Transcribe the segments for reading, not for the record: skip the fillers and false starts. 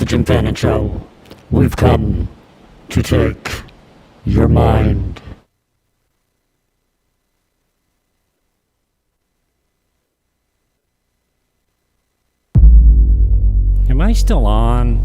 Jim Fannin Show. We've come to take your mind. Am I still on?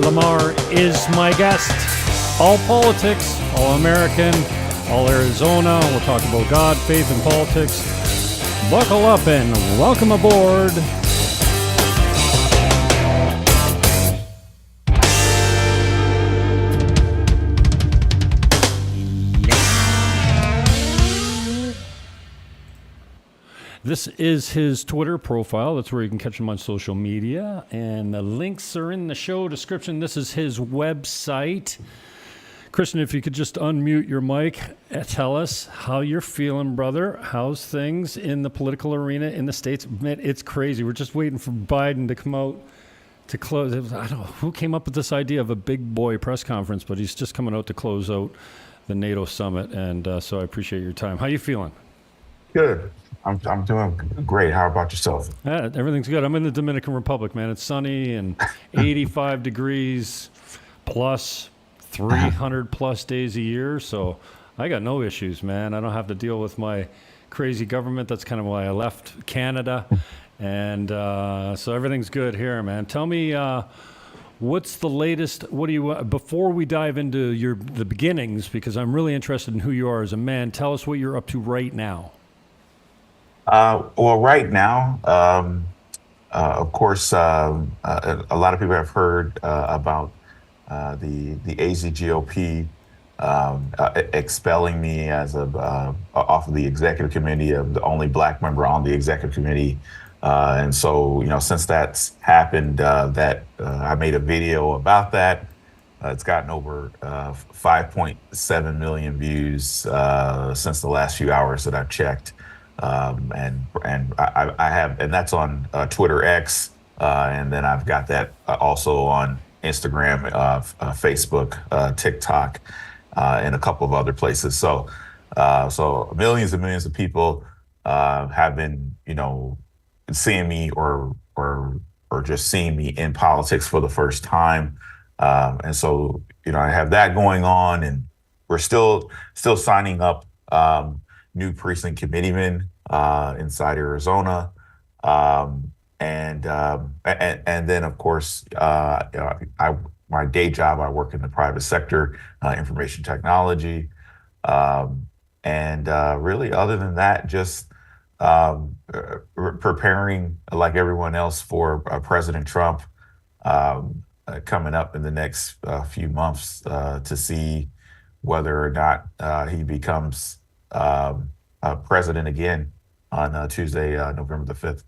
Lamar is my guest. All politics, all American, all Arizona. We'll talk about God, faith, and politics. Buckle up and welcome aboard. This is his Twitter profile. That's where you can catch him on social media. And the links are in the show description. This is his website. Christian, if you could just unmute your mic, tell us how you're feeling, brother. How's things in the political arena in the States? Man, it's crazy. We're just waiting for Biden to come out to close. I don't know who came up with this idea of a big boy press conference, but he's just coming out to close out the NATO summit. And so I appreciate your time. How you feeling? Good. I'm doing great. How about yourself? Everything's good. I'm in the Dominican Republic, man. It's sunny and 85 degrees plus 300 plus days a year. So I got no issues, man. I don't have to deal with my crazy government. That's kind of why I left Canada. And so everything's good here, man. Tell me, what's the latest? What do you, before we dive into the beginnings, because I'm really interested in who you are as a man, tell us what you're up to right now. Well, right now, of course, a lot of people have heard about the AZGOP expelling me as off of the executive committee, of the only black member on the executive committee. And so, since that's happened, I made a video about that. It's gotten over 5.7 million views since the last few hours that I've checked. And I have, and that's on Twitter X, and then I've got that also on Instagram, Facebook, TikTok, and a couple of other places. So millions and millions of people have been, seeing me or just seeing me in politics for the first time, and so I have that going on, and we're still signing up new precinct committeemen inside Arizona, and then of course my day job, I work in the private sector, information technology, and really other than that, just preparing like everyone else for President Trump coming up in the next few months to see whether or not he becomes president again on Tuesday, November the 5th.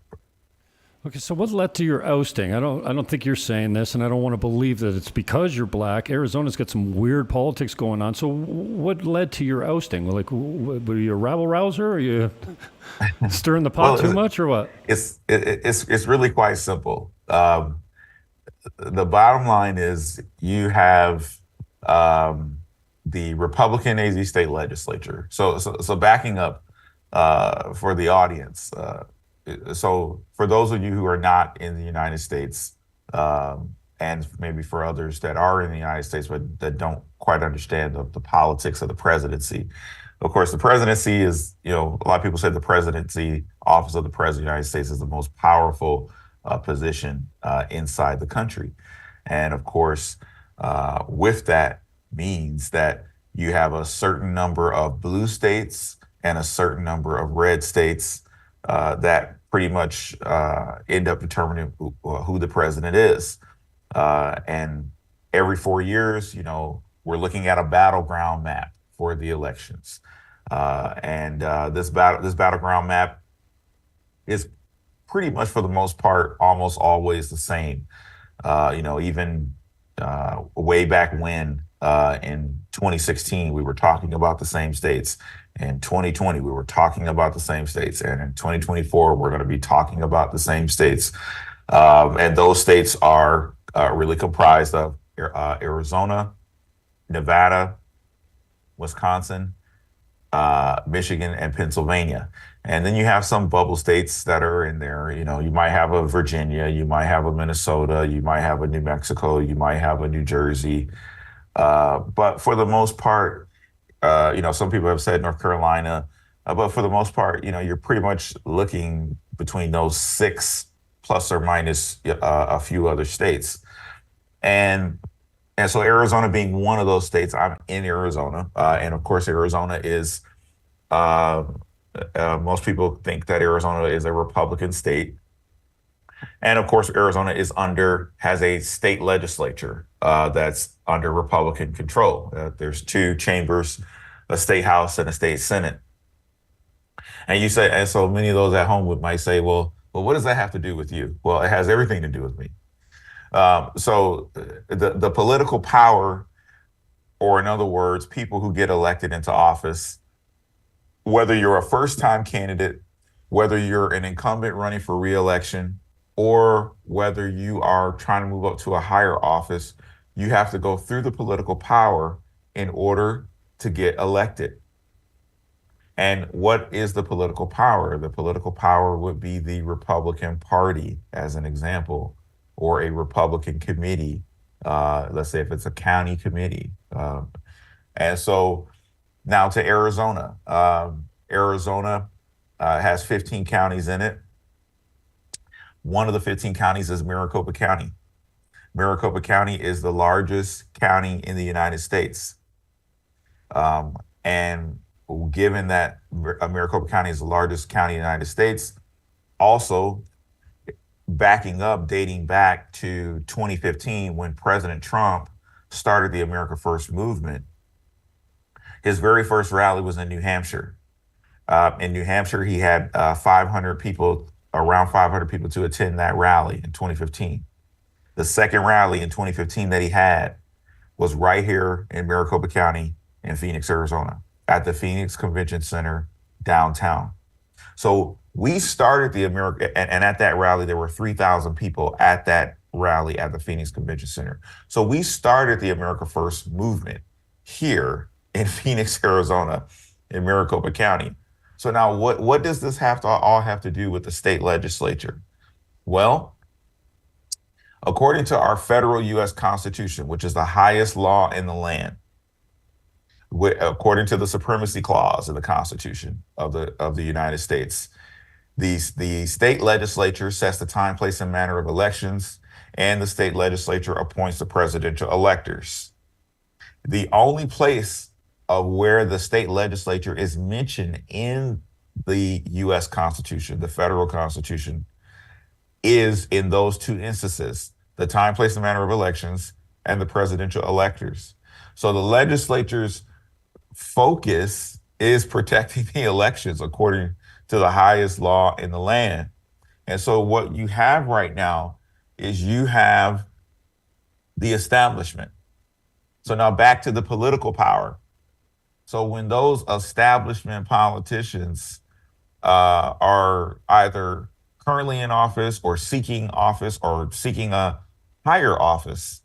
Okay, so what led to your ousting? I don't think you're saying this, and I don't want to believe that it's because you're black. Arizona's got some weird politics going on. So what led to your ousting? Like, were you a rabble rouser? Or are you stirring the pot too much, or what? It's really quite simple. The bottom line is you have the Republican AZ state legislature. So backing up for the audience. So for those of you who are not in the United States, and maybe for others that are in the United States but that don't quite understand the politics of the presidency. Of course, the presidency is, a lot of people say the presidency, office of the president of the United States, is the most powerful position inside the country. And of course, with that means that You have a certain number of blue states and a certain number of red states that pretty much end up determining who the president is. And every 4 years, we're looking at a battleground map for the elections. This battleground map is pretty much, for the most part, almost always the same. Even way back when, in 2016, we were talking about the same states. In 2020, we were talking about the same states. And in 2024, we're going to be talking about the same states. And those states are really comprised of Arizona, Nevada, Wisconsin, Michigan, and Pennsylvania. And then you have some bubble states that are in there. You might have a Virginia, you might have a Minnesota, you might have a New Mexico, you might have a New Jersey. But for the most part, some people have said North Carolina, but for the most part, you're pretty much looking between those 6 plus or minus a few other states. And so Arizona being one of those states, I'm in Arizona. And of course, Arizona is, most people think that Arizona is a Republican state. And of course, Arizona has a state legislature that's under Republican control. There's 2 chambers, a state house and a state senate. And so many of those at home might say, well, what does that have to do with you? Well, it has everything to do with me. So the political power, or in other words, people who get elected into office, whether you're a first-time candidate, whether you're an incumbent running for re-election, or whether you are trying to move up to a higher office, you have to go through the political power in order to get elected. And what is the political power? The political power would be the Republican Party, as an example, or a Republican committee. Let's say if it's a county committee. And so now to Arizona. Arizona has 15 counties in it. One of the 15 counties is Maricopa County. Maricopa County is the largest county in the United States. And given that Maricopa County is the largest county in the United States, also dating back to 2015, when President Trump started the America First movement, his very first rally was in New Hampshire. In New Hampshire, he had around 500 people to attend that rally in 2015. The second rally in 2015 that he had was right here in Maricopa County in Phoenix, Arizona, at the Phoenix Convention Center downtown. So we started and at that rally, there were 3,000 people at that rally at the Phoenix Convention Center. So we started the America First movement here in Phoenix, Arizona, in Maricopa County. So now what does this all have to do with the state legislature? Well, according to our federal U.S. Constitution, which is the highest law in the land, according to the Supremacy Clause of the Constitution of the United States, the state legislature sets the time, place, and manner of elections, and the state legislature appoints the presidential electors. The only place of where the state legislature is mentioned in the U.S. Constitution, the federal Constitution, is in those 2 instances: the time, place, and manner of elections, and the presidential electors. So the legislature's focus is protecting the elections according to the highest law in the land. And so what you have right now is you have the establishment. So now back to the political power. So when those establishment politicians are either currently in office or seeking a higher office,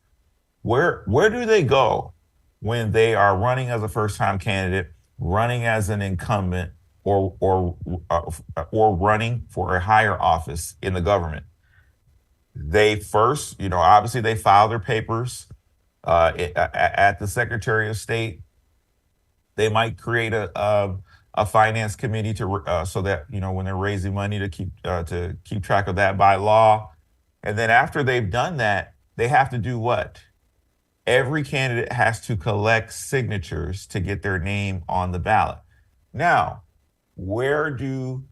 where do they go when they are running as a first-time candidate, running as an incumbent, or running for a higher office in the government? They first, obviously they file their papers at the Secretary of State. They might create a finance committee so that when they're raising money to keep track of that by law. And then after they've done that, they have to do what? every candidate has to collect signatures to get their name on the ballot. Now, where do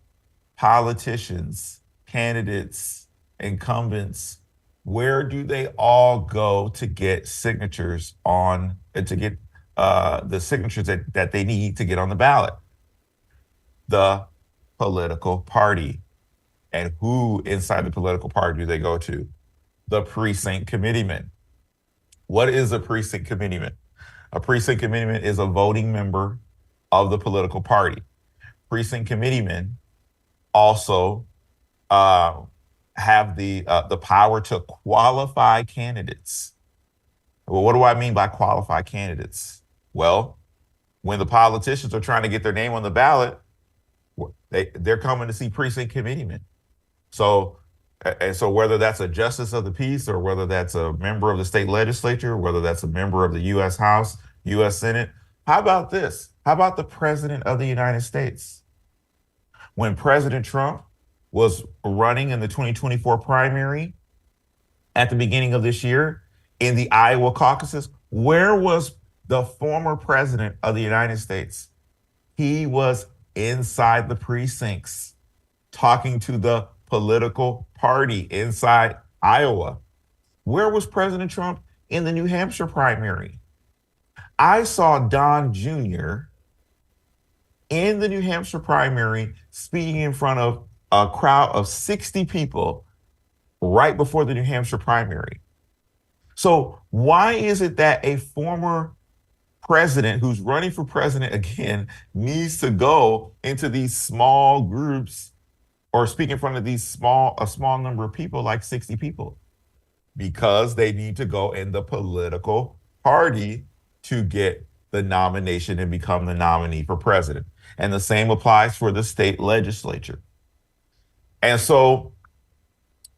politicians, candidates, incumbents, where do they all go to get signatures on, to get the signatures that they need to get on the ballot? The political party. And who inside the political party do they go to? The precinct committeeman. What is a precinct committeeman? A precinct committeeman is a voting member of the political party. Precinct committeemen also have the power to qualify candidates. Well, what do I mean by qualify candidates? Well, when the politicians are trying to get their name on the ballot, they're coming to see precinct committeemen. So whether that's a justice of the peace or whether that's a member of the state legislature, whether that's a member of the U.S. House, U.S. Senate, how about this? How about the president of the United States? When President Trump was running in the 2024 primary at the beginning of this year in the Iowa caucuses, where was the former president of the United States? He was inside the precincts talking to the political party inside Iowa. Where was President Trump in the New Hampshire primary? I saw Don Jr. in the New Hampshire primary speaking in front of a crowd of 60 people right before the New Hampshire primary. So why is it that a former president who's running for president again needs to go into these small groups or speak in front of a small number of people, like 60 people? Because they need to go in the political party to get the nomination and become the nominee for president. And the same applies for the state legislature. And so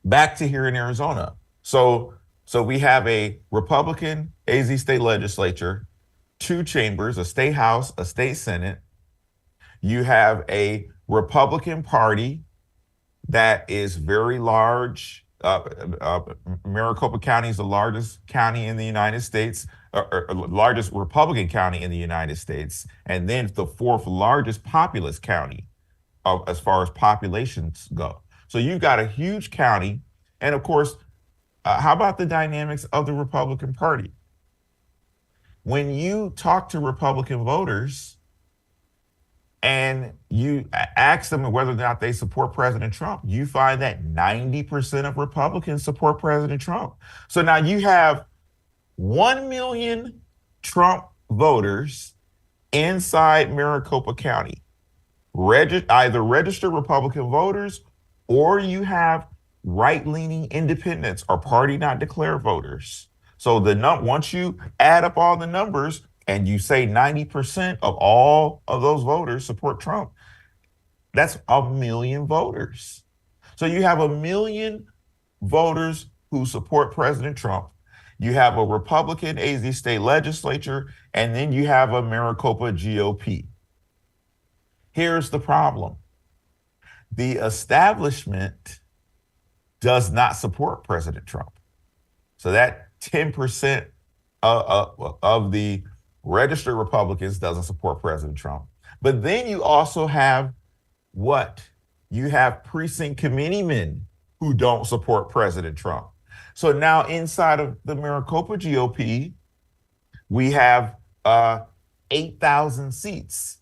back to here in Arizona. So we have a Republican AZ state legislature, 2 chambers, a state house, a state senate. You have a Republican party that is very large. Maricopa County is the largest county in the United States, or largest Republican county in the United States, and then the 4th largest populous county as far as populations go. So you've got a huge county, and of course, how about the dynamics of the Republican Party? When you talk to Republican voters and you ask them whether or not they support President Trump, you find that 90% of Republicans support President Trump. So now you have 1 million Trump voters inside Maricopa County, either registered Republican voters, or you have right-leaning independents or party not declared voters. So once you add up all the numbers and you say 90% of all of those voters support Trump, that's 1 million voters. So you have 1 million voters who support President Trump. You have a Republican AZ state legislature, and then you have a Maricopa GOP. Here's the problem. The establishment does not support President Trump. So that 10% of the registered Republicans doesn't support President Trump. But then you also have what? You have precinct committeemen who don't support President Trump. So now inside of the Maricopa GOP, we have 8,000 seats.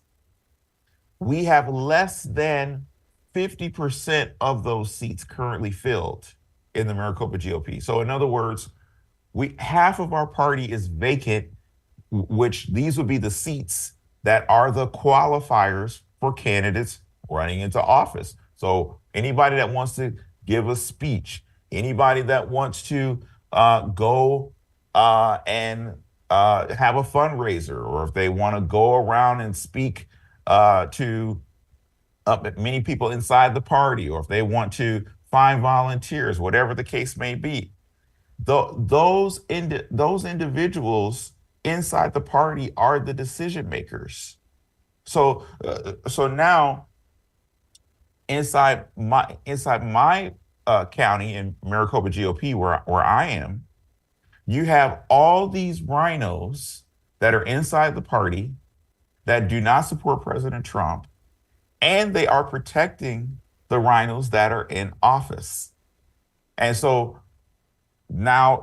We have less than 50% of those seats currently filled in the Maricopa GOP. So in other words, half of our party is vacant, which these would be the seats that are the qualifiers for candidates running into office. So anybody that wants to give a speech, anybody that wants to go and have a fundraiser, or if they want to go around and speak to many people inside the party, or if they want to find volunteers, whatever the case may be, those individuals inside the party are the decision makers. So now inside my county in Maricopa GOP, where I am, You have all these rhinos that are inside the party that do not support President Trump, and they are protecting the rhinos that are in office. And so now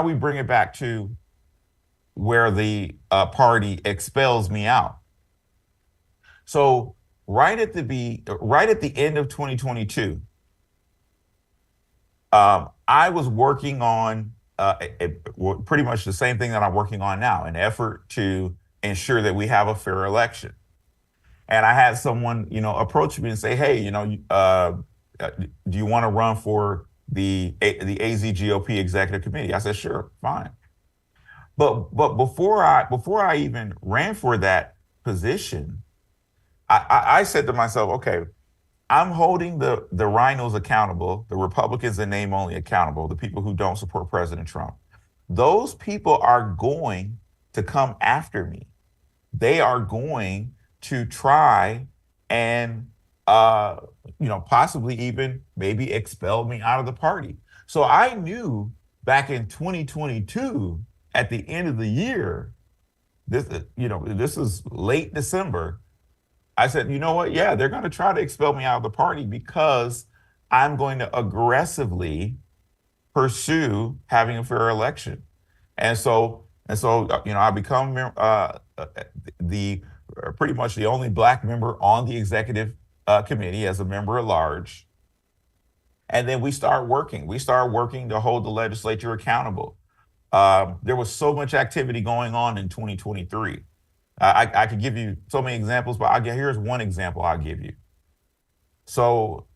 we bring it back to where the party expels me out. So right at the end of 2022, I was working on pretty much the same thing that I'm working on now, an effort to ensure that we have a fair election. And I had someone, approach me and say, "Hey, do you want to run for the AZGOP Executive Committee?" I said, "Sure, fine." But before I even ran for that position, I said to myself, "Okay, I'm holding the rhinos accountable, the Republicans in name only accountable, the people who don't support President Trump. Those people are going to come after me. They are going to try and possibly even maybe expel me out of the party." So I knew back in 2022, at the end of the year, this is late December. I said, "You know what? Yeah, they're going to try to expel me out of the party because I'm going to aggressively pursue having a fair election." And so, I become the pretty much the only Black member on the executive committee as a member at large. And then we start working. We start working to hold the legislature accountable. There was so much activity going on in 2023. I could give you so many examples, but here's one example I'll give you. So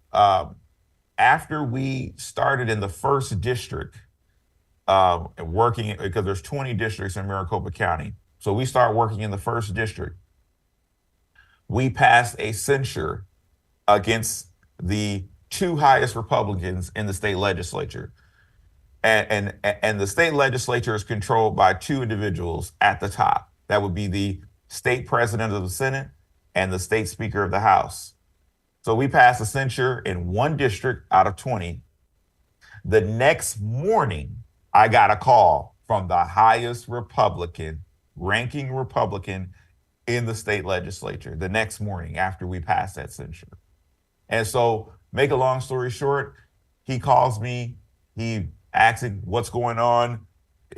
after we started in the first district, working, because there's 20 districts in Maricopa County. So we start working in the first district. We passed a censure against the two highest Republicans in the state legislature. And the state legislature is controlled by two individuals at the top. That would be the state president of the Senate and the state speaker of the House. So we passed a censure in one district out of 20. The next morning, I got a call from the highest ranking Republican in the state legislature the next morning after we passed that censure. And so, make a long story short, he calls me, he asking what's going on.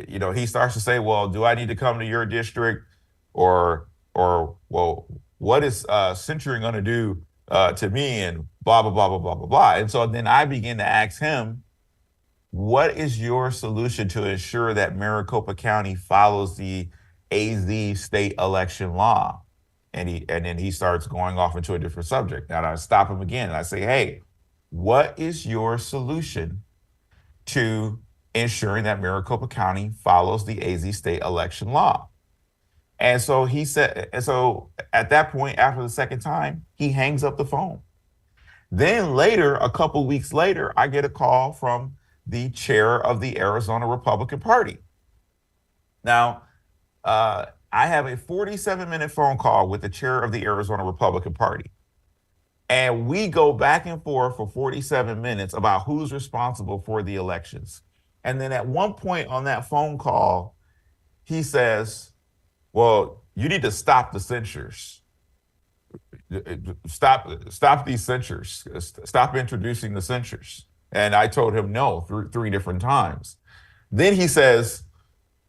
He starts to say, "Well, do I need to come to your district? Or well, what is censuring going to do to me?" And blah, blah, blah, blah, blah, blah, blah. And so then I begin to ask him, "What is your solution to ensure that Maricopa County follows the AZ state election law?" And then he starts going off into a different subject. And I stop him again and I say, "Hey, what is your solution to ensuring that Maricopa County follows the AZ state election law?" And so he said, and so at that point, after the second time, he hangs up the phone. Then later, a couple weeks later, I get a call from the chair of the Arizona Republican Party. Now, I have a 47-minute phone call with the chair of the Arizona Republican Party. And we go back and forth for 47 minutes about who's responsible for the elections. And then at one point on that phone call, he says, "Well, you need to stop the censures. Stop these censures. Stop introducing the censures." And I told him no three different times. Then he says,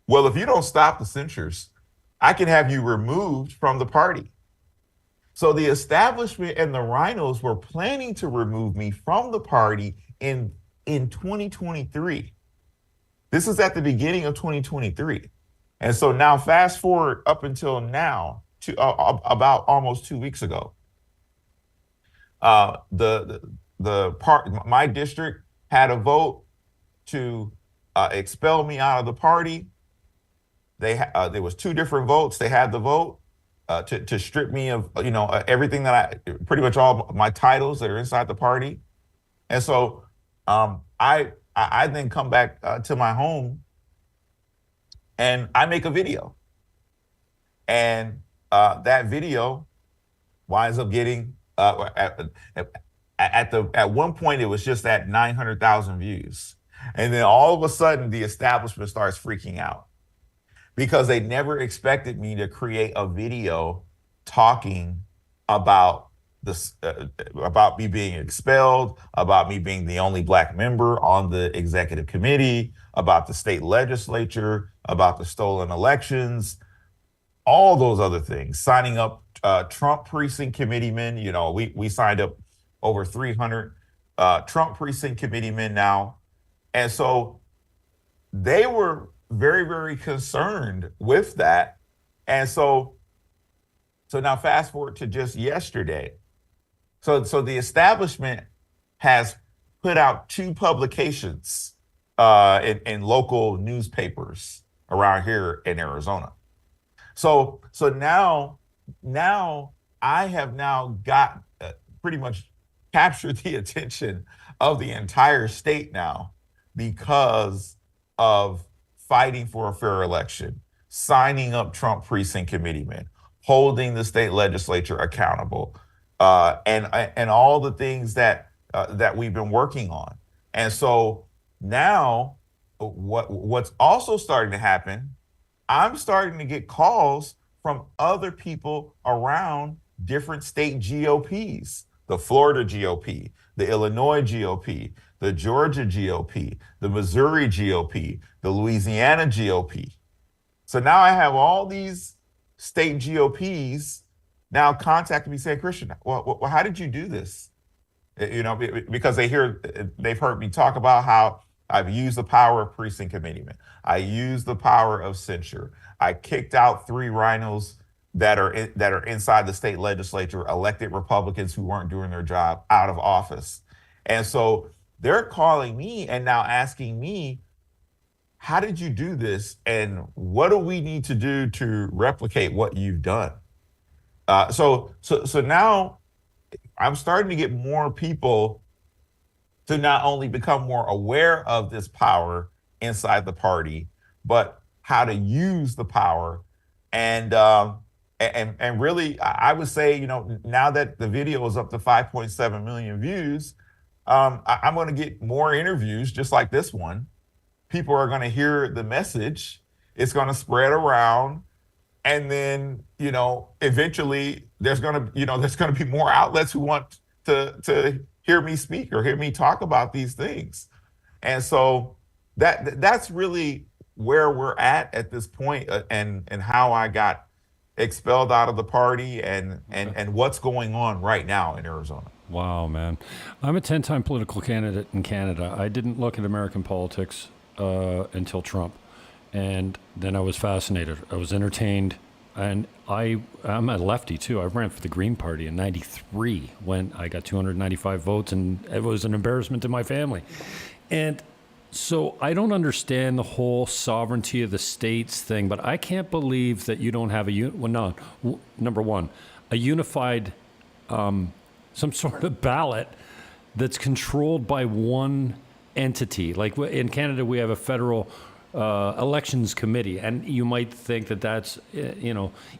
"Well, if you don't stop the censures, I can have you removed from the party." So the establishment and the rhinos were planning to remove me from the party in 2023. This is at the beginning of 2023. And so now fast forward up until now, to about almost 2 weeks ago. My district had a vote to expel me out of the party. There was two different votes. They had the vote to strip me of everything that pretty much all my titles that are inside the party. And so I then come back to my home and I make a video, and that video winds up getting at one point it was just at 900,000 views. And then all of a sudden, the establishment starts freaking out because they never expected me to create a video talking about this, about me being expelled, about me being the only Black member on the executive committee, about the state legislature, about the stolen elections, all those other things. Signing up Trump precinct committeemen. You know, we signed up over 300 Trump precinct committeemen now, and so they were very, very concerned with that. And so now fast forward to just yesterday. So the establishment has put out 2 publications in local newspapers around here in Arizona. So now I have now got pretty much captured the attention of the entire state now because of fighting for a fair election, signing up Trump precinct committeemen, holding the state legislature accountable, and all the things that we've been working on. And so now what's also starting to happen, I'm starting to get calls from other people around different state GOPs, the Florida GOP, the Illinois GOP, the Georgia GOP, the Missouri GOP, the Louisiana GOP. So now I have all these state GOPs now contacting me saying, Christian, well, how did you do this? You know, because they've heard me talk about how I've used the power of precinct committeemen. I used the power of censure. I kicked out 3 rhinos that are inside the state legislature, elected Republicans who weren't doing their job, out of office. And so they're calling me and now asking me, how did you do this? And what do we need to do to replicate what you've done? So now I'm starting to get more people to not only become more aware of this power inside the party, but how to use the power. And really, I would say, you know, now that the video is up to 5.7 million views, I'm going to get more interviews just like this one. People are going to hear the message. It's going to spread around. And then, you know, eventually there's going to be more outlets who want to hear me speak or hear me talk about these things. And so that's really where we're at this point, and how I got expelled out of the party and what's going on right now in Arizona. Wow, man. I'm a 10-time political candidate in Canada. I didn't look at American politics until Trump. And then I was fascinated. I was entertained. And I'm a lefty, too. I ran for the Green Party in 93 when I got 295 votes, and it was an embarrassment to my family. And so I don't understand the whole sovereignty of the states thing, but I can't believe that you don't have number one, a unified, some sort of ballot that's controlled by one entity. Like in Canada, we have a federal elections committee, and you might think that that's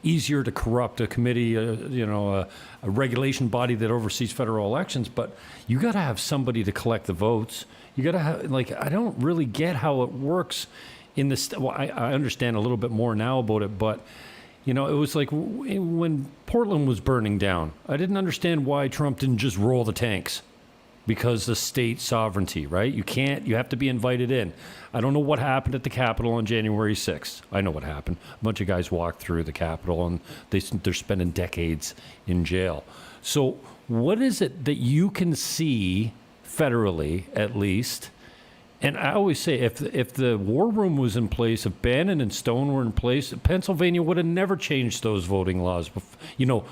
easier to corrupt a committee, a regulation body that oversees federal elections. But you got to have somebody to collect the votes. You got to have, I don't really get how it works in this. Well, I understand a little bit more now about it, but it was like when Portland was burning down. I didn't understand why Trump didn't just roll the tanks. Because the state sovereignty, right? You have to be invited in. I don't know what happened at the Capitol on January 6th. I know what happened. A bunch of guys walked through the Capitol and they're spending decades in jail. So what is it that you can see federally, at least? And I always say, if the war room was in place, if Bannon and Stone were in place, Pennsylvania would have never changed those voting laws,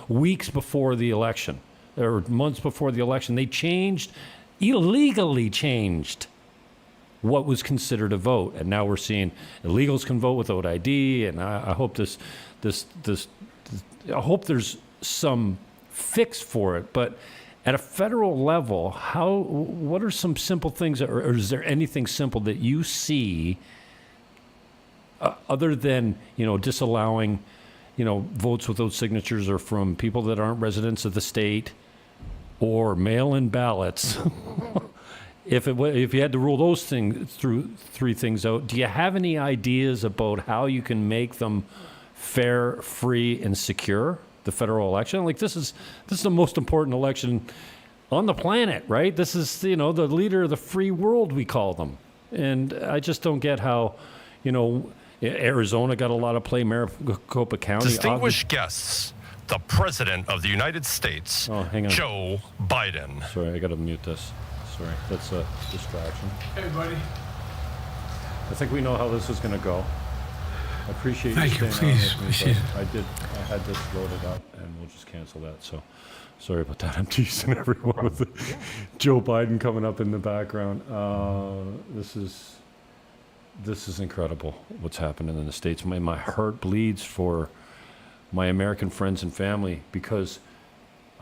weeks before the election. Or months before the election, they illegally changed what was considered a vote, and now we're seeing illegals can vote without ID. And I hope I hope there's some fix for it. But at a federal level, what are some simple things, or is there anything simple that you see other than disallowing votes without signatures or from people that aren't residents of the state, or mail-in ballots? if you had to rule those three things out, do you have any ideas about how you can make them fair, free, and secure? The federal election, like this is the most important election on the planet, right? This is the leader of the free world, we call them, and I just don't get how, Arizona got a lot of play, Maricopa County. Distinguished guests, the President of the United States, Joe Biden. Sorry, I got to mute this. Sorry, that's a distraction. Hey, buddy. I think we know how this is going to go. I appreciate Thank you you, staying please. on with me, Appreciate but I had this loaded up, and we'll just cancel that. So, sorry about that. I'm teasing everyone with Joe Biden coming up in the background. This is incredible what's happening in the States. My heart bleeds for my American friends and family because,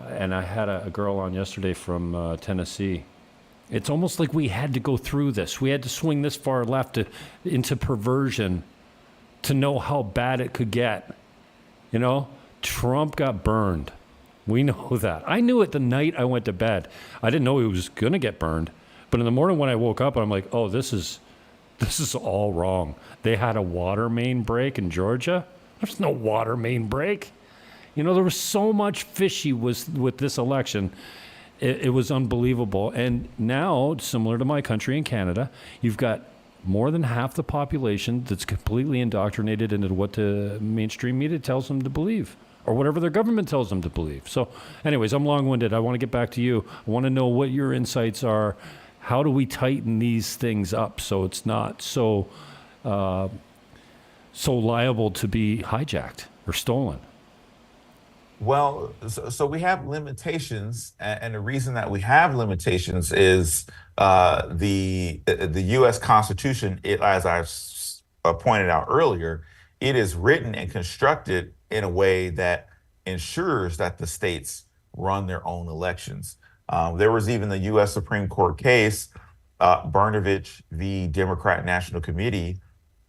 and I had a girl on yesterday from Tennessee. It's almost like we had to go through this. We had to swing this far left into perversion to know how bad it could get. Trump got burned. We know that. I knew it the night I went to bed. I didn't know he was going to get burned. But in the morning when I woke up, I'm like, oh, this is all wrong. They had a water main break in Georgia. There's no water main break. There was so much fishy with this election. It was unbelievable. And now, similar to my country in Canada, you've got more than half the population that's completely indoctrinated into what the mainstream media tells them to believe, or whatever their government tells them to believe. So anyways, I'm long-winded. I want to get back to you. I want to know what your insights are. How do we tighten these things up so it's not so liable to be hijacked or stolen? Well, so we have limitations, and the reason that we have limitations is the U.S. Constitution, as I pointed out earlier, it is written and constructed in a way that ensures that the states run their own elections. There was even the U.S. Supreme Court case, Brnovich v. Democrat National Committee,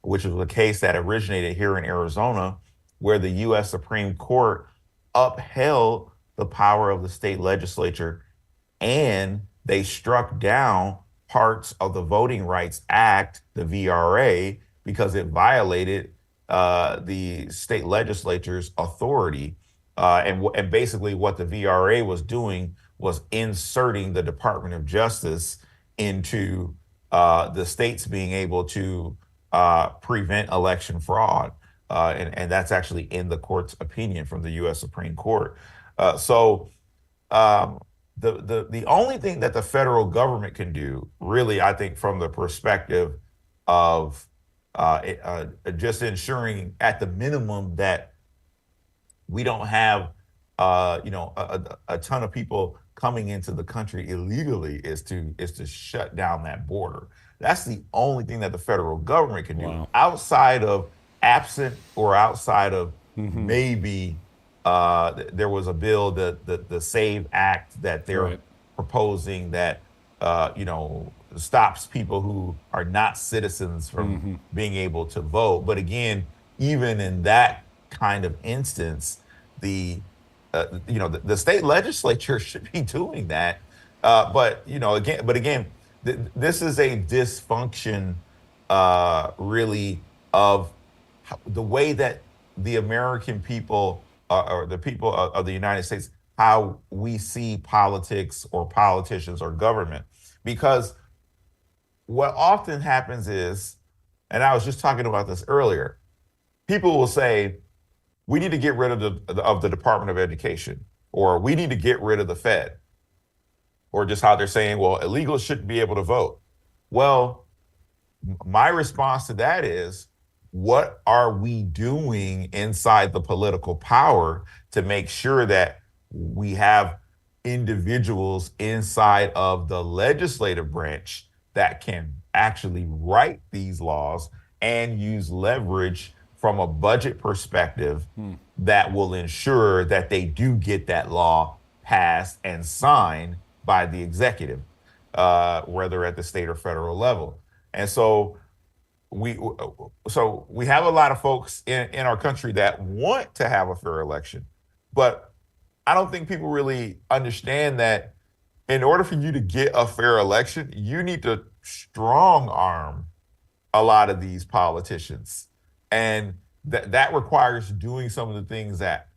which was a case that originated here in Arizona, where the U.S. Supreme Court upheld the power of the state legislature, and they struck down parts of the Voting Rights Act, the VRA, because it violated the state legislature's authority. And basically what the VRA was doing was inserting the Department of Justice into the states being able to prevent election fraud. And that's actually in the court's opinion from the U.S. Supreme Court. So the only thing that the federal government can do, really, I think, from the perspective of just ensuring at the minimum that we don't have a ton of people coming into the country illegally, is to shut down that border. That's the only thing that the federal government can do. Outside of maybe there was a bill, the SAVE Act, that they're proposing that stops people who are not citizens from being able to vote. But again, even in that kind of instance, the state legislature should be doing that. But again, this is a dysfunction, really, of the way that the American people, or the people of the United States, how we see politics or politicians or government. Because what often happens is, and I was just talking about this earlier, people will say, we need to get rid of the Department of Education, or we need to get rid of the Fed, or just how they're saying, well, illegals shouldn't be able to vote. Well, my response to that is, what are we doing inside the political power to make sure that we have individuals inside of the legislative branch that can actually write these laws and use leverage from a budget perspective that will ensure that they do get that law passed and signed by the executive, whether at the state or federal level. And so we have a lot of folks in our country that want to have a fair election, but I don't think people really understand that in order for you to get a fair election, you need to strong arm a lot of these politicians, and that requires doing some of the things that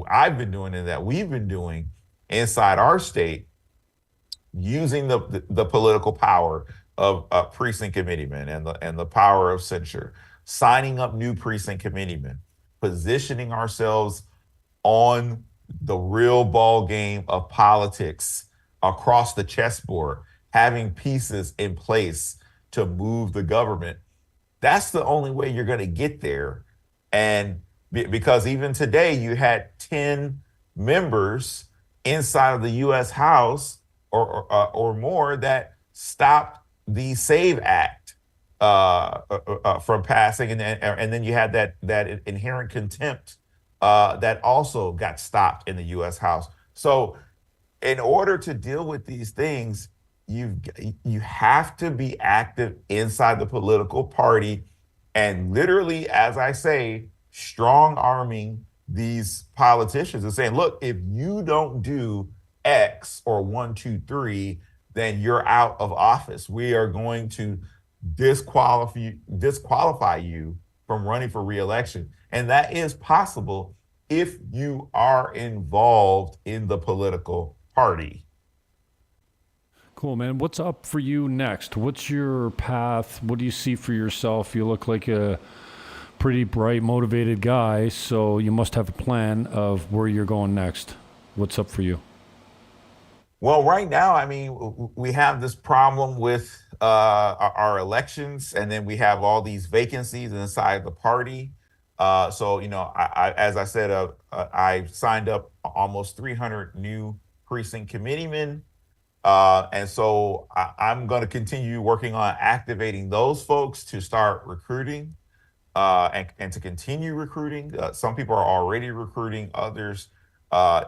I've been doing and that we've been doing inside our state, using the political power of precinct committeemen and the power of censure, signing up new precinct committeemen, positioning ourselves on the real ball game of politics across the chessboard, having pieces in place to move the government. That's the only way you're going to get there. And because even today you had 10 members inside of the U.S. House or more that stopped the SAVE Act from passing, and then you had that inherent contempt that also got stopped in the U.S. House. So, in order to deal with these things, you have to be active inside the political party, and literally, as I say, strong arming these politicians and saying, look, if you don't do X or 1, 2, 3, then you're out of office. We are going to disqualify you from running for re-election. And that is possible if you are involved in the political party. Cool, man. What's up for you next? What's your path? What do you see for yourself? You look like a pretty bright, motivated guy, so you must have a plan of where you're going next. What's up for you? Well, right now, I mean, we have this problem with our elections, and then we have all these vacancies inside the party. So, as I said, I signed up almost 300 new precinct committeemen. And so I'm going to continue working on activating those folks to start recruiting and to continue recruiting. Some people are already recruiting, others. I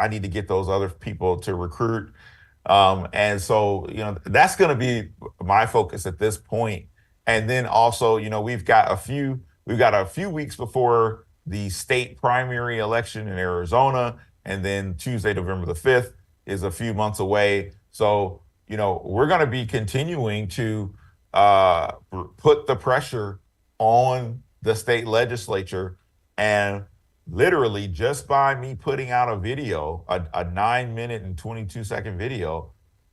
need to get those other people to recruit. And so, that's going to be my focus at this point. And then also, we've got a few weeks before the state primary election in Arizona. And then Tuesday, November the 5th is a few months away. So, we're going to be continuing to put the pressure on the state legislature, and literally just by me putting out a video, a 9-minute and 22-second video,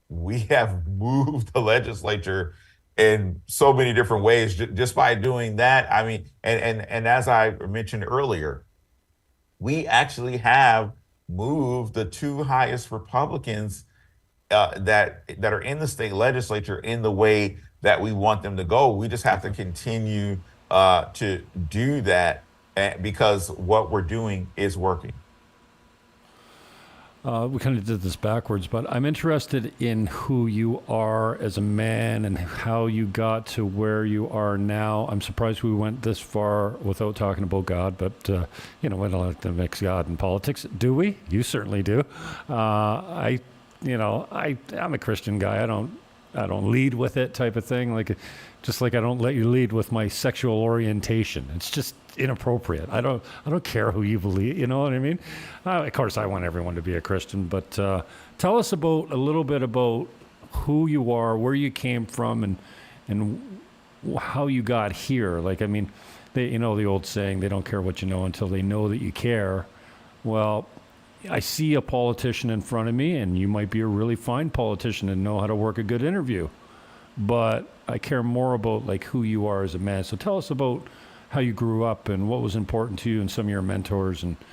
we have moved the legislature in so many different ways just by doing that. I mean, and as I mentioned earlier, we actually have moved the 2 highest Republicans that are in the state legislature in the way that we want them to go. We just have to continue to do that because what we're doing is working. We kind of did this backwards, but I'm interested in who you are as a man and how you got to where you are now. I'm surprised we went this far without talking about God, but, we don't like to mix God and politics. Do we? You certainly do. I'm a Christian guy. I don't lead with it type of thing. Just like I don't let you lead with my sexual orientation. It's just inappropriate. I don't care who you believe. You know what I mean? Of course, I want everyone to be a Christian, but tell us a little bit about who you are, where you came from, and how you got here. The old saying, they don't care what you know until they know that you care. Well, I see a politician in front of me, and you might be a really fine politician and know how to work a good interview. But I care more about who you are as a man. So tell us about how you grew up and what was important to you and some of your mentors. And do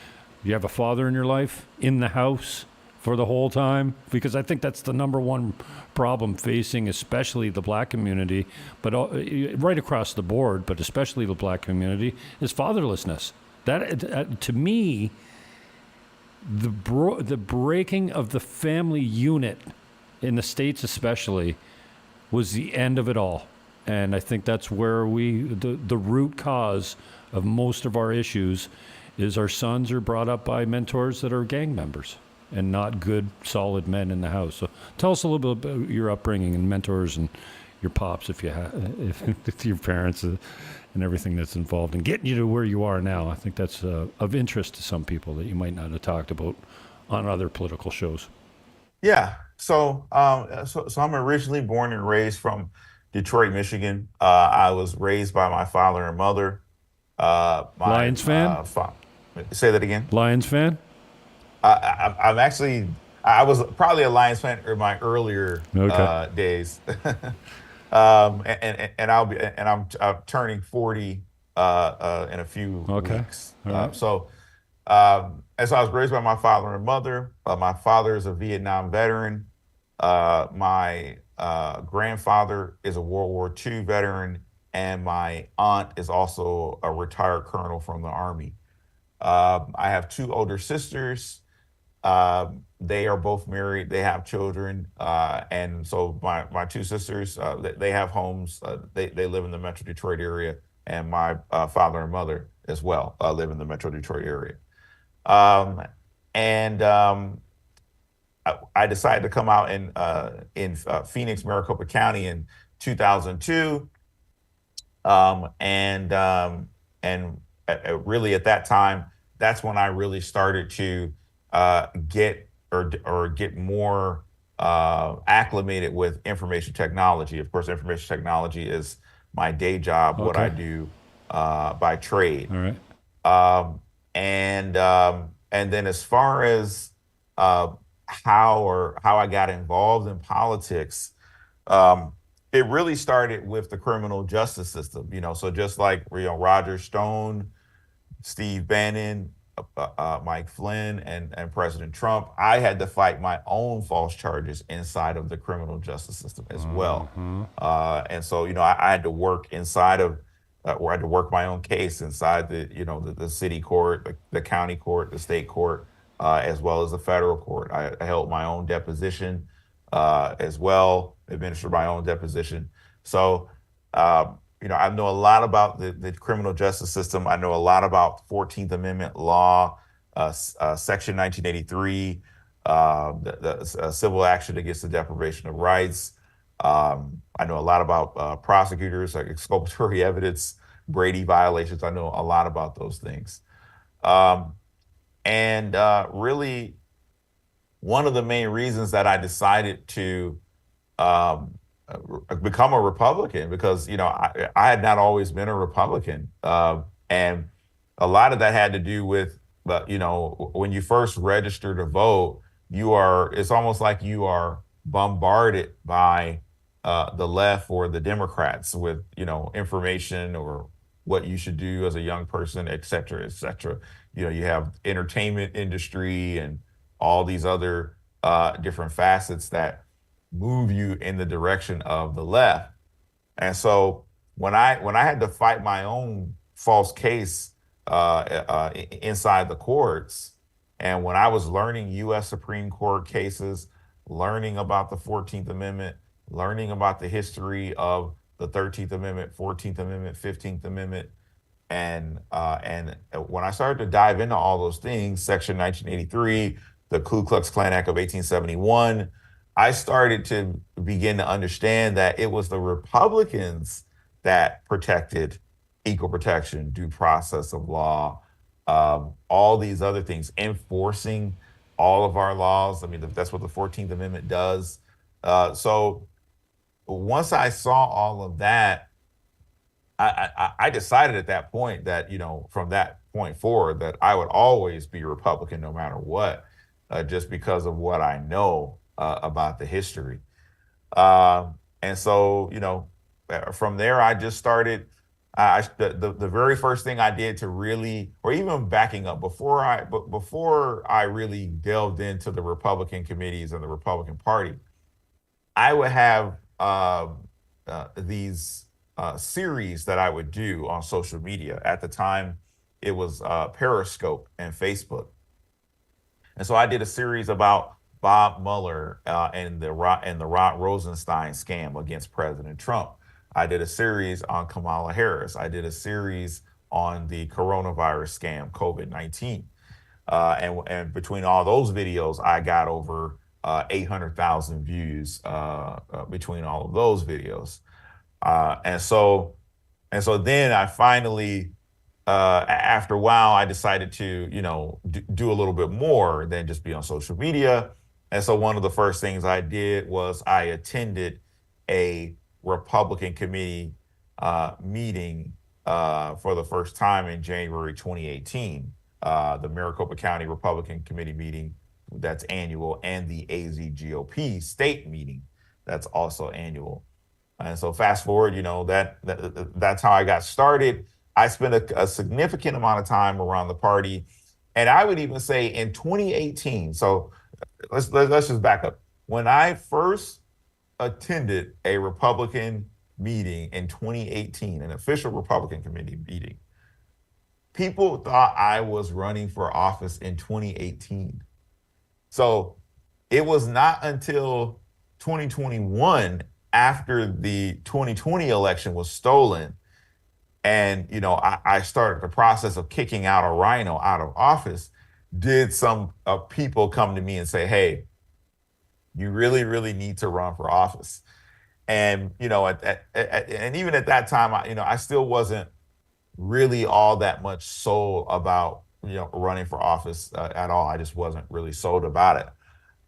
you have a father in your life in the house for the whole time? Because I think that's the number one problem facing especially the black community, but right across the board, but especially the black community, is fatherlessness. That to me, the breaking of the family unit in the States especially was the end of it all. And I think that's where the root cause of most of our issues is our sons are brought up by mentors that are gang members and not good, solid men in the house. So tell us a little bit about your upbringing and mentors and your pops, if your parents and everything that's involved in getting you to where you are now. I think that's of interest to some people that you might not have talked about on other political shows. Yeah. So I'm originally born and raised from Detroit, Michigan. I was raised by my father and mother. My Lions fan? Say that again. Lions fan? I'm actually I was probably a Lions fan in my earlier Okay. days. I'm turning 40 in a few Okay. weeks. All right. And so I was raised by my father and mother. My father is a Vietnam veteran. My grandfather is a World War II veteran, and my aunt is also a retired colonel from the Army. I have two older sisters. They are both married. They have children, and so my two sisters they have homes. They live in the Metro Detroit area, and my father and mother as well live in the Metro Detroit area. Um, and I decided to come out in Phoenix, Maricopa County in 2002, and really at that time, that's when I really started to get more acclimated with information technology. Of course, information technology is my day job, what I Okay. do by trade. All right. Um, and then as far as uh, how I got involved in politics, um, it really started with the criminal justice system. So just like Roger Stone, Steve Bannon, Mike Flynn, and President Trump, I had to fight my own false charges inside of the criminal justice system as well. And so, I had to work inside of, or I had to work my own case inside the city court, the county court, the state court, as well as the federal court. I held my own deposition as well, administered my own deposition. So, I know a lot about the criminal justice system. I know a lot about 14th Amendment law, Section 1983, the civil action against the deprivation of rights. I know a lot about prosecutors, like exculpatory evidence, Brady violations. I know a lot about those things. Um, and really, one of the main reasons that I decided to um, become a Republican, because I had not always been a Republican, and a lot of that had to do with, when you first register to vote, it's almost like you are bombarded by the left or the Democrats with information or what you should do as a young person, et cetera, et cetera. You have entertainment industry and all these other different facets that move you in the direction of the left. And so when I had to fight my own false case inside the courts, and when I was learning U.S. Supreme Court cases, learning about the 14th Amendment, learning about the history of the 13th Amendment, 14th Amendment, 15th Amendment, and when I started to dive into all those things, Section 1983, the Ku Klux Klan Act of 1871, I started to begin to understand that it was the Republicans that protected equal protection, due process of law, all these other things, enforcing all of our laws. I mean, that's what the 14th Amendment does. So once I saw all of that, I decided at that point that, from that point forward, that I would always be a Republican no matter what, just because of what I know about the history. And so, from there, I just started. The very first thing I did to really, or even backing up before I really delved into the Republican committees and the Republican Party, I would have these series that I would do on social media. At the time, it was Periscope and Facebook. And so I did a series about Bob Mueller and the Rod Rosenstein scam against President Trump. I did a series on Kamala Harris. I did a series on the coronavirus scam, COVID-19. And between all those videos, I got over 800,000 views between all of those videos. And so then I finally, after a while, I decided to, do a little bit more than just be on social media. And so one of the first things I did was I attended a Republican committee meeting for the first time in January 2018, the Maricopa County Republican Committee meeting that's annual, and the AZGOP state meeting that's also annual. And so fast forward, that's how I got started. I spent a significant amount of time around the party. And I would even say in 2018, so let's just back up. When I first attended a Republican meeting in 2018, an official Republican committee meeting, people thought I was running for office in 2018. So it was not until 2021, after the 2020 election was stolen, and I started the process of kicking out a rhino out of office, did some people come to me and say, hey, you really, really need to run for office. And, and even at that time, I still wasn't really all that much sold about, running for office at all. I just wasn't really sold about it.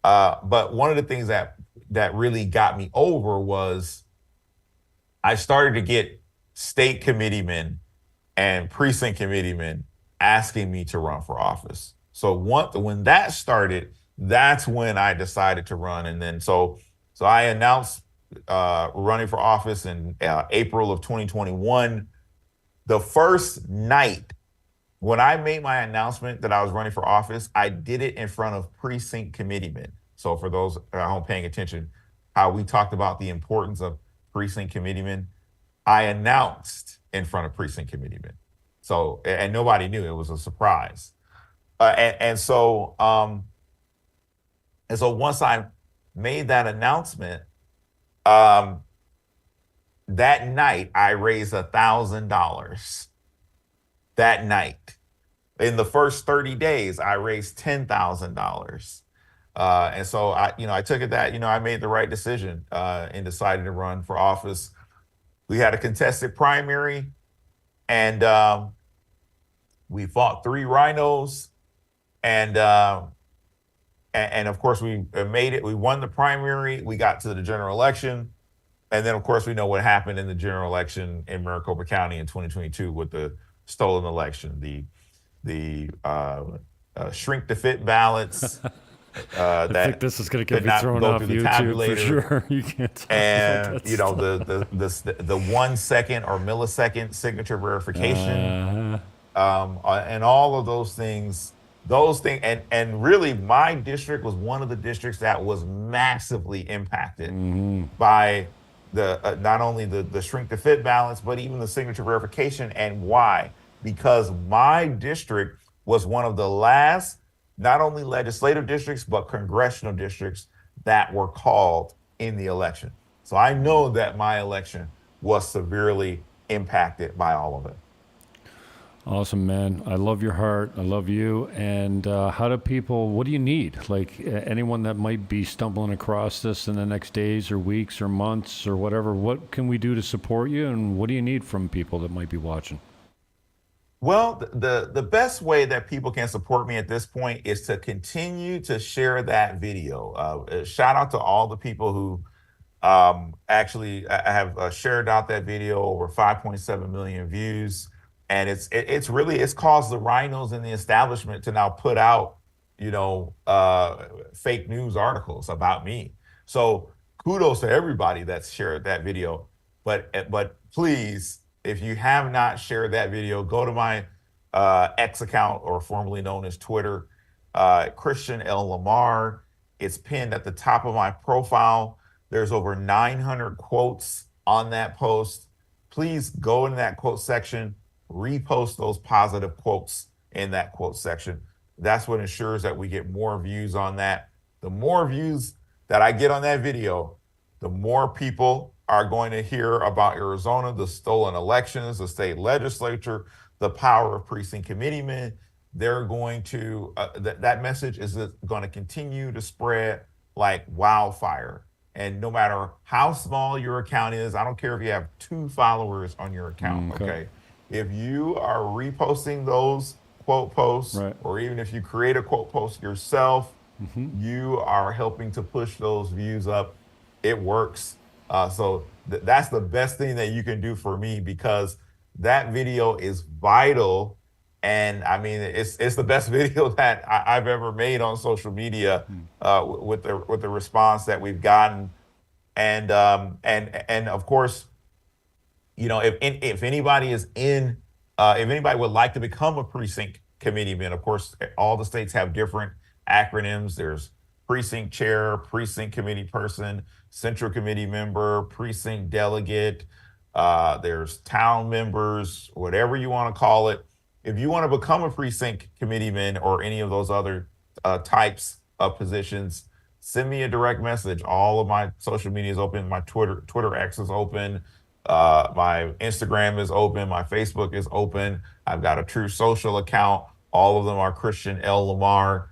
But one of the things that really got me over was I started to get state committeemen and precinct committeemen asking me to run for office. So when that started, that's when I decided to run. And then so I announced running for office in April of 2021. The first night when I made my announcement that I was running for office, I did it in front of precinct committeemen. So for those at home paying attention, how we talked about the importance of precinct committeemen, I announced in front of precinct committeemen. So, and nobody knew, it was a surprise. And so once I made that announcement, that night I raised $1,000. That night, in the first 30 days, I raised $10,000. And so I took it that, I made the right decision in deciding to run for office. We had a contested primary, and we fought 3 rhinos, and of course we made it. We won the primary. We got to the general election, and then of course we know what happened in the general election in Maricopa County in 2022 with the stolen election, the shrink to fit ballots. I think this is going to get me thrown off YouTube for sure. You can't talk and about that the 1 second or millisecond signature verification, and all of those things, and really my district was one of the districts that was massively impacted by the not only the shrink to fit ballots, but even the signature verification. And why? Because my district was one of the last not only legislative districts, but congressional districts that were called in the election. So I know that my election was severely impacted by all of it. Awesome, man. I love your heart. I love you. And what do you need? Like anyone that might be stumbling across this in the next days or weeks or months or whatever, what can we do to support you? And what do you need from people that might be watching? Well, the best way that people can support me at this point is to continue to share that video. Shout out to all the people who actually have shared out that video, over 5.7 million views. And it's caused the rhinos in the establishment to now put out, fake news articles about me. So kudos to everybody that's shared that video. But please, if you have not shared that video, go to my X account, or formerly known as Twitter, Christian L. Lamar. It's pinned at the top of my profile. There's over 900 quotes on that post. Please go in that quote section, repost those positive quotes in that quote section. That's what ensures that we get more views on that. The more views that I get on that video, the more people are going to hear about Arizona, the stolen elections, the state legislature, the power of precinct committeemen. They're going to, that message is going to continue to spread like wildfire. And no matter how small your account is, I don't care if you have 2 followers on your account, okay? If you are reposting those quote posts, right, or even if you create a quote post yourself, you are helping to push those views up. It works. So that's the best thing that you can do for me, because that video is vital. And I mean, it's the best video that I've ever made on social media, with the response that we've gotten. And of course, if anybody is if anybody would like to become a precinct committeeman, of course, all the states have different acronyms. There's precinct chair, precinct committee person, central committee member, precinct delegate. There's town members, whatever you want to call it. If you want to become a precinct committeeman or any of those other types of positions, send me a direct message. All of my social media is open. My Twitter X is open. My Instagram is open. My Facebook is open. I've got a True Social account. All of them are Christian L. Lamar.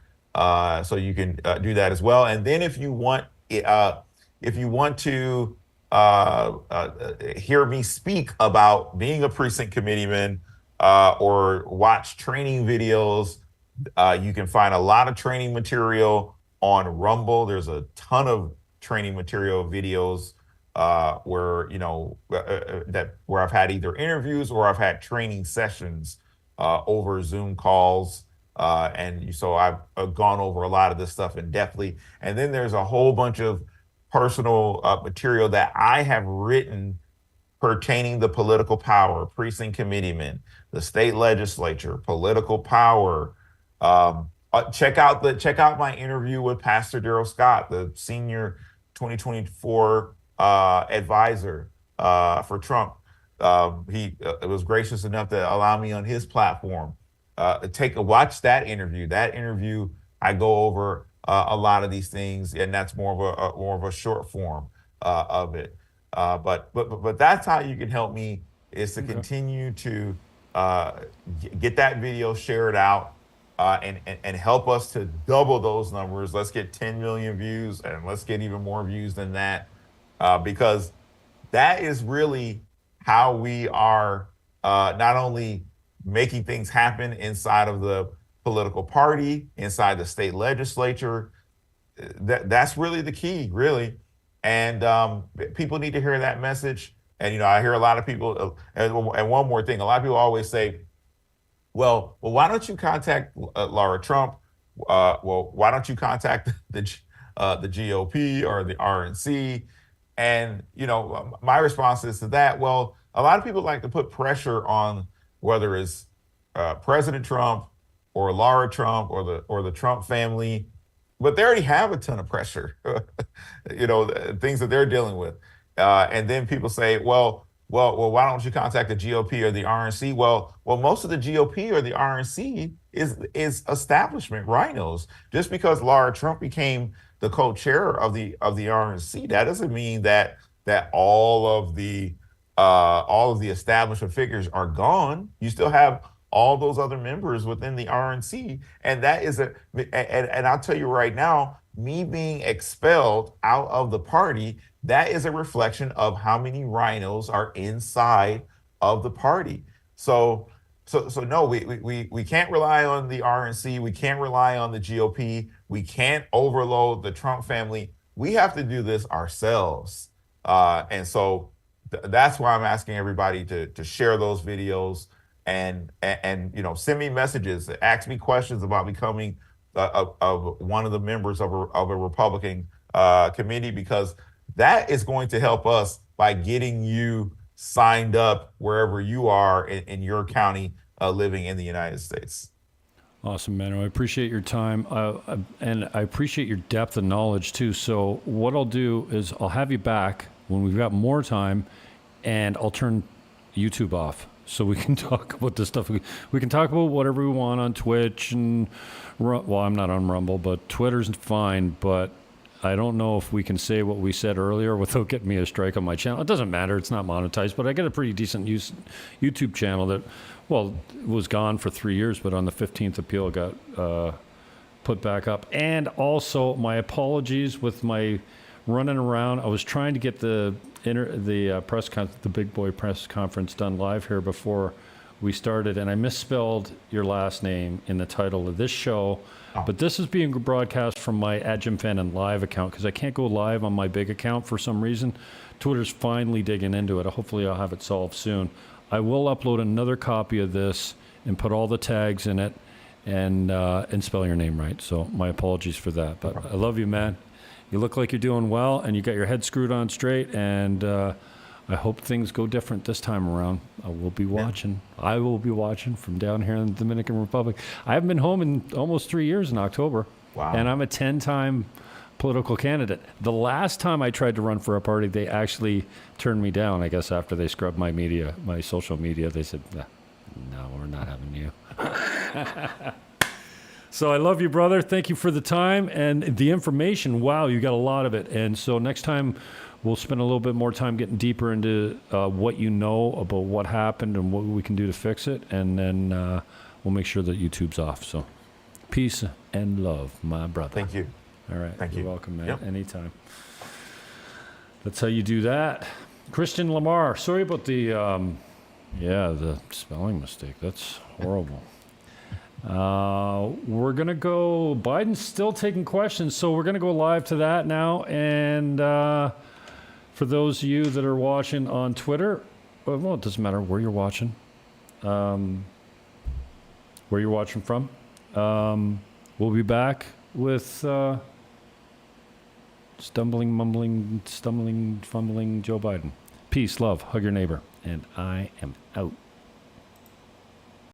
So you can do that as well. And then if you want to hear me speak about being a precinct committeeman, or watch training videos, you can find a lot of training material on Rumble. There's a ton of training material videos where I've had either interviews or I've had training sessions over Zoom calls. And so I've gone over a lot of this stuff in depthly. And then there's a whole bunch of personal material that I have written pertaining to political power, precinct committeemen, the state legislature, political power. Check out my interview with Pastor Darrell Scott, the senior 2024 advisor for Trump. He was gracious enough to allow me on his platform. Watch that interview. That interview, I go over a lot of these things, and that's more of a short form of it. But that's how you can help me, is to continue to get that video shared out, and help us to double those numbers. Let's get 10 million views, and let's get even more views than that, because that is really how we are not only making things happen inside of the political party, inside the state legislature. That's really the key, really. And people need to hear that message. And, I hear a lot of people, and one more thing, a lot of people always say, well, why don't you contact Laura Trump? Well, why don't you contact the GOP or the RNC? And, my response is to that, well, a lot of people like to put pressure on whether it's President Trump or Laura Trump or the Trump family, but they already have a ton of pressure, things that they're dealing with. And then people say, well, why don't you contact the GOP or the RNC? Well, most of the GOP or the RNC is establishment rhinos. Just because Laura Trump became the co-chair of the RNC, that doesn't mean that all of the establishment figures are gone. You still have all those other members within the RNC, and that is and I'll tell you right now, me being expelled out of the party, that is a reflection of how many rhinos are inside of the party. So no, we can't rely on the RNC. We can't rely on the GOP. We can't overload the Trump family. We have to do this ourselves. And so that's why I'm asking everybody to share those videos and send me messages, ask me questions about becoming of one of the members of a Republican committee, because that is going to help us by getting you signed up wherever you are in your county living in the United States. Awesome, man. I appreciate your time, and I appreciate your depth of knowledge too. So what I'll do is I'll have you back when we've got more time, and I'll turn YouTube off so we can talk about this stuff. We can talk about whatever we want on Twitch and, well, I'm not on Rumble, but Twitter's fine, but I don't know if we can say what we said earlier without getting me a strike on my channel. It doesn't matter. It's not monetized, but I got a pretty decent YouTube channel that, well, was gone for 3 years, but on the 15th appeal got put back up. And also, my apologies with my running around. I was trying to get the big boy press conference done live here before we started, and I misspelled your last name in the title of this show. But this is being broadcast from my @JimFannin and live account because I can't go live on my big account for some reason. Twitter's finally digging into it. Hopefully I'll have it solved soon. I will upload another copy of this and put all the tags in it and spell your name right. So my apologies for that. But I love you, man. You look like you're doing well, and you got your head screwed on straight, and I hope things go different this time around. I will be watching. I will be watching from down here in the Dominican Republic. I haven't been home in almost 3 years in October. Wow. And I'm a 10-time political candidate. The last time I tried to run for a party, they actually turned me down, I guess, after they scrubbed my media, my social media. They said, no, we're not having you. So I love you, brother. Thank you for the time and the information. Wow, you got a lot of it. And so next time, we'll spend a little bit more time getting deeper into what you know about what happened and what we can do to fix it. And then we'll make sure that YouTube's off. So peace and love, my brother. Thank you. All right. Thank you. You're welcome, man. Yep. Anytime. That's how you do that. Christian Lamar. Sorry about the spelling mistake. That's horrible. We're going to go. Biden's still taking questions, so we're going to go live to that now. And for those of you that are watching on Twitter, well, it doesn't matter where you're watching, where you're watching from. We'll be back with stumbling, fumbling Joe Biden. Peace, love, hug your neighbor, and I am out.